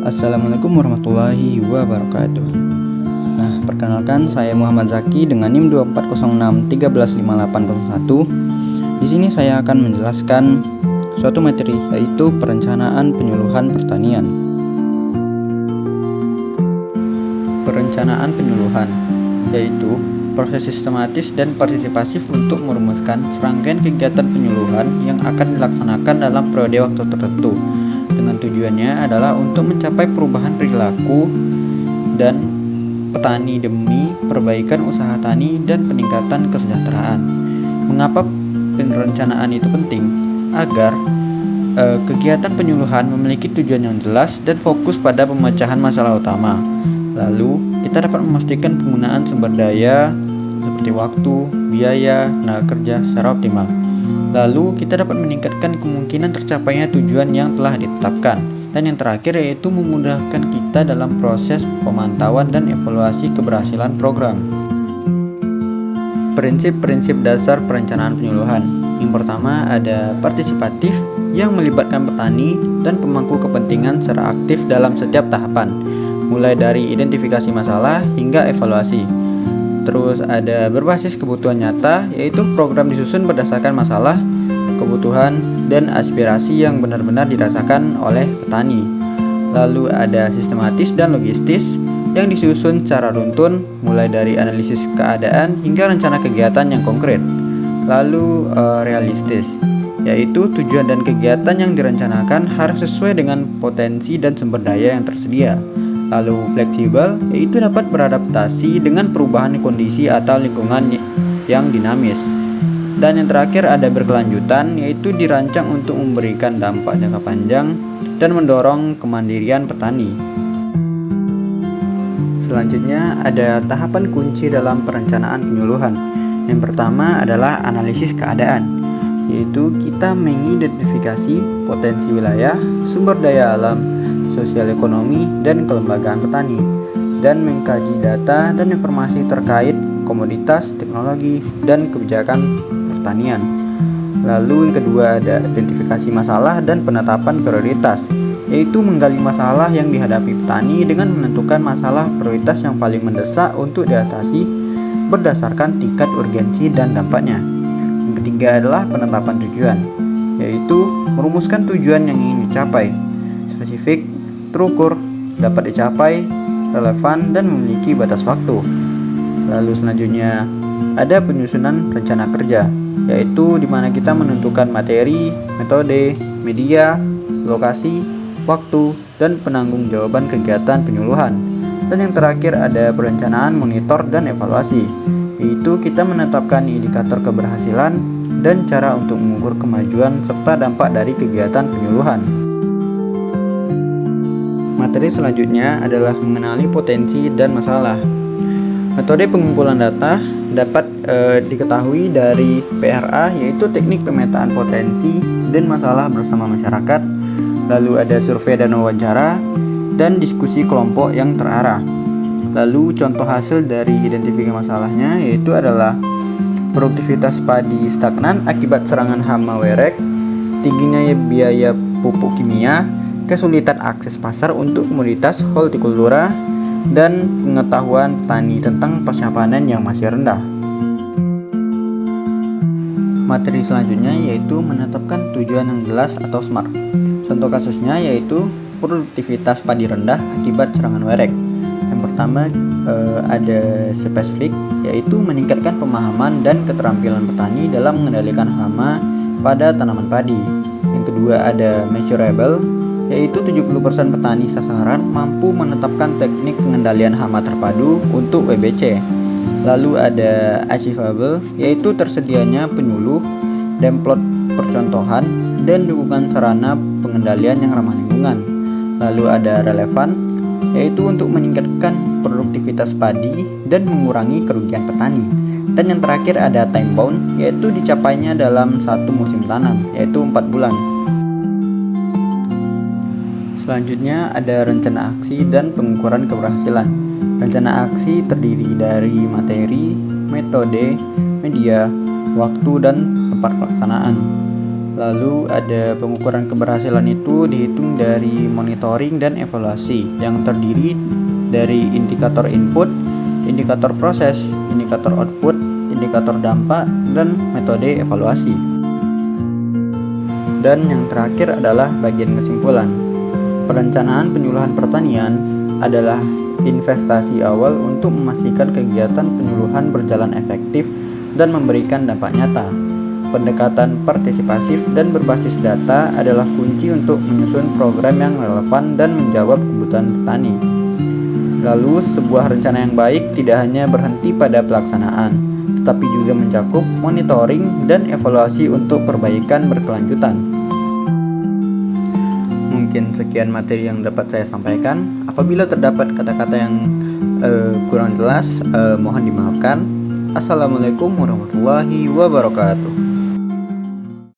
Assalamualaikum warahmatullahi wabarakatuh. Nah, perkenalkan saya Muhammad Zaki dengan NIM 2406135801. Di sini saya akan menjelaskan suatu materi, yaitu perencanaan penyuluhan pertanian. Perencanaan penyuluhan yaitu proses sistematis dan partisipatif untuk merumuskan serangkaian kegiatan penyuluhan yang akan dilaksanakan dalam periode waktu tertentu, dengan tujuannya adalah untuk mencapai perubahan perilaku dan petani demi perbaikan usaha tani dan peningkatan kesejahteraan. Mengapa perencanaan itu penting? Agar kegiatan penyuluhan memiliki tujuan yang jelas dan fokus pada pemecahan masalah utama. Lalu, kita dapat memastikan penggunaan sumber daya seperti waktu, biaya, tenaga kerja secara optimal. Lalu, kita dapat meningkatkan kemungkinan tercapainya tujuan yang telah ditetapkan. Dan yang terakhir yaitu memudahkan kita dalam proses pemantauan dan evaluasi keberhasilan program. Prinsip-prinsip dasar perencanaan penyuluhan. Yang pertama ada partisipatif yang melibatkan petani dan pemangku kepentingan secara aktif dalam setiap tahapan, mulai dari identifikasi masalah hingga evaluasi. Terus ada berbasis kebutuhan nyata, yaitu program disusun berdasarkan masalah, kebutuhan, dan aspirasi yang benar-benar dirasakan oleh petani. Lalu ada sistematis dan logistis yang disusun secara runtun, mulai dari analisis keadaan hingga rencana kegiatan yang konkret. Lalu realistis, yaitu tujuan dan kegiatan yang direncanakan harus sesuai dengan potensi dan sumber daya yang tersedia. Lalu fleksibel, yaitu dapat beradaptasi dengan perubahan kondisi atau lingkungan yang dinamis. Dan yang terakhir ada berkelanjutan, yaitu dirancang untuk memberikan dampak jangka panjang dan mendorong kemandirian petani. Selanjutnya ada tahapan kunci dalam perencanaan penyuluhan. Yang pertama adalah analisis keadaan, yaitu kita mengidentifikasi potensi wilayah, sumber daya alam, sosial ekonomi, dan kelembagaan petani, dan mengkaji data dan informasi terkait komoditas, teknologi, dan kebijakan pertanian. Lalu yang kedua ada identifikasi masalah dan penetapan prioritas, yaitu menggali masalah yang dihadapi petani dengan menentukan masalah prioritas yang paling mendesak untuk diatasi berdasarkan tingkat urgensi dan dampaknya. Yang ketiga adalah penetapan tujuan, yaitu merumuskan tujuan yang ingin dicapai, spesifik, terukur, dapat dicapai, relevan, dan memiliki batas waktu. Lalu selanjutnya ada penyusunan rencana kerja, yaitu di mana kita menentukan materi, metode, media, lokasi, waktu, dan penanggung-jawaban kegiatan penyuluhan. Dan yang terakhir ada perencanaan monitor dan evaluasi, yaitu kita menetapkan indikator keberhasilan dan cara untuk mengukur kemajuan serta dampak dari kegiatan penyuluhan. Materi selanjutnya adalah mengenali potensi dan masalah. Metode pengumpulan data dapat diketahui dari PRA, yaitu teknik pemetaan potensi dan masalah bersama masyarakat. Lalu ada survei dan wawancara dan diskusi kelompok yang terarah. Lalu contoh hasil dari identifikasi masalahnya yaitu adalah produktivitas padi stagnan akibat serangan hama werek, tingginya biaya pupuk kimia, kesulitan akses pasar untuk komoditas hortikultura, dan pengetahuan petani tentang pasca panen yang masih rendah. Materi selanjutnya yaitu menetapkan tujuan yang jelas atau SMART. Contoh kasusnya yaitu produktivitas padi rendah akibat serangan werek. Yang pertama ada spesifik, yaitu meningkatkan pemahaman dan keterampilan petani dalam mengendalikan hama pada tanaman padi. Yang kedua ada measurable, yaitu 70% petani sasaran mampu menetapkan teknik pengendalian hama terpadu untuk WBC. Lalu ada achievable, yaitu tersedianya penyuluh, template percontohan, dan dukungan sarana pengendalian yang ramah lingkungan. Lalu ada relevan, yaitu untuk meningkatkan produktivitas padi dan mengurangi kerugian petani. Dan yang terakhir ada time bound, yaitu dicapainya dalam satu musim tanam, yaitu 4 bulan. Selanjutnya ada rencana aksi dan pengukuran keberhasilan. Rencana aksi terdiri dari materi, metode, media, waktu, dan tempat pelaksanaan. Lalu ada pengukuran keberhasilan itu dihitung dari monitoring dan evaluasi yang terdiri dari indikator input, indikator proses, indikator output, indikator dampak, dan metode evaluasi. Dan yang terakhir adalah bagian kesimpulan. Perencanaan penyuluhan pertanian adalah investasi awal untuk memastikan kegiatan penyuluhan berjalan efektif dan memberikan dampak nyata. Pendekatan partisipasif dan berbasis data adalah kunci untuk menyusun program yang relevan dan menjawab kebutuhan petani. Lalu, sebuah rencana yang baik tidak hanya berhenti pada pelaksanaan, tetapi juga mencakup monitoring dan evaluasi untuk perbaikan berkelanjutan. Mungkin sekian materi yang dapat saya sampaikan. Apabila terdapat kata-kata yang kurang jelas, mohon dimaafkan. Assalamualaikum warahmatullahi wabarakatuh.